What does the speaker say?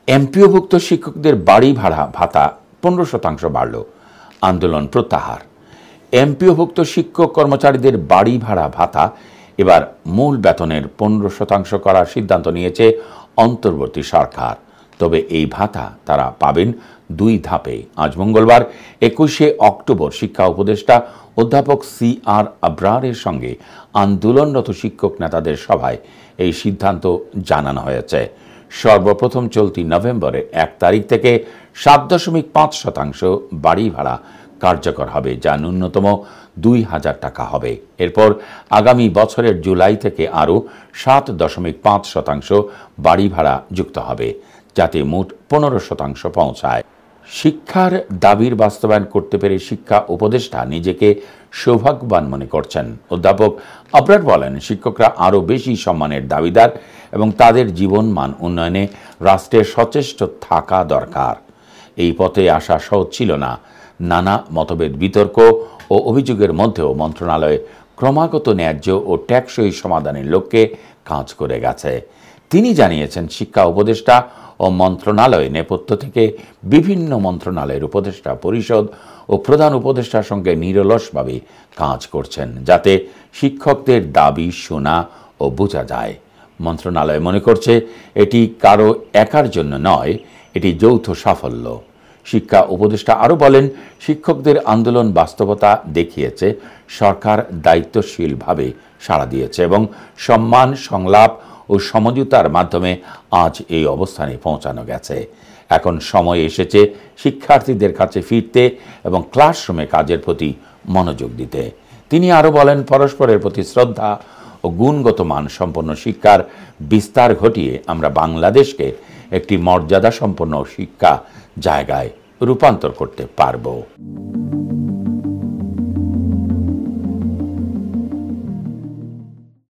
এমপিওভুক্ত শিক্ষকদের বাড়ি ভাড়া ভাতা 15% বাড়ল, আন্দোলন প্রত্যাহার। এমপিওভুক্ত শিক্ষক কর্মচারীদের বাড়ি ভাড়া ভাতা এবার মূল বেতনের 15% করার সিদ্ধান্ত নিয়েছে অন্তর্বর্তী সরকার। তবে এই ভাতা তারা পাবেন 2 ধাপে। আজ মঙ্গলবার 21শে অক্টোবর শিক্ষা উপদেষ্টা অধ্যাপক CR আবরারের সঙ্গে আন্দোলনরত শিক্ষক নেতাদের সভায় এই সিদ্ধান্ত জানানো হয়েছে। সর্বপ্রথম চলতি নভেম্বরের 1 তারিখ থেকে 7.5% বাড়ি ভাড়া কার্যকর হবে, যা ন্যূনতম 2000 টাকা হবে। এরপর আগামী বছরের জুলাই থেকে আরও 7.5% বাড়ি ভাড়া যুক্ত হবে, যাতে মোট 15% পৌঁছায়। শিক্ষার দাবির বাস্তবায়ন করতে পেরে শিক্ষা উপদেষ্টা নিজেকে সৌভাগ্যবান মনে করছেন। অধ্যাপক আবরার বলেন, শিক্ষকরা আরও বেশি সম্মানের দাবিদার এবং তাদের জীবনমান উন্নয়নে রাষ্ট্রের সচেষ্ট থাকা দরকার। এই পথে আসা সহজ ছিল না। নানা মতভেদ, বিতর্ক ও অভিযোগের মধ্যেও মন্ত্রণালয় ক্রমাগত ন্যায্য ও টেকসই সমাধানের লক্ষ্যে কাজ করে গেছে। তিনি জানিয়েছেন, শিক্ষা উপদেষ্টা ও মন্ত্রণালয় নেপথ্য থেকে বিভিন্ন মন্ত্রণালয়ের উপদেষ্টা পরিষদ ও প্রধান উপদেষ্টার সঙ্গে নিরলসভাবে কাজ করছেন, যাতে শিক্ষকদের দাবি শোনা ও বোঝা যায়। মন্ত্রণালয় মনে করছে এটি কারো একার জন্য নয়, এটি যৌথ সাফল্য। শিক্ষা উপদেষ্টা আরও বলেন, শিক্ষকদের আন্দোলন বাস্তবতা দেখিয়েছে সরকার দায়িত্বশীলভাবে সাড়া দিয়েছে এবং সম্মান, সংলাপ ও সমঝোতার মাধ্যমে আজ এই অবস্থানে পৌঁছানো গেছে। এখন সময় এসেছে শিক্ষার্থীদের কাছে ফিরতে এবং ক্লাসরুমে কাজের প্রতি মনোযোগ দিতে। তিনি আরও বলেন, পরস্পরের প্রতি শ্রদ্ধা ও গুণগত মান সম্পন্ন শিক্ষার বিস্তার ঘটিয়ে আমরা বাংলাদেশকে একটি মর্যাদা সম্পন্ন শিক্ষা জায়গায় রূপান্তর করতে পারব।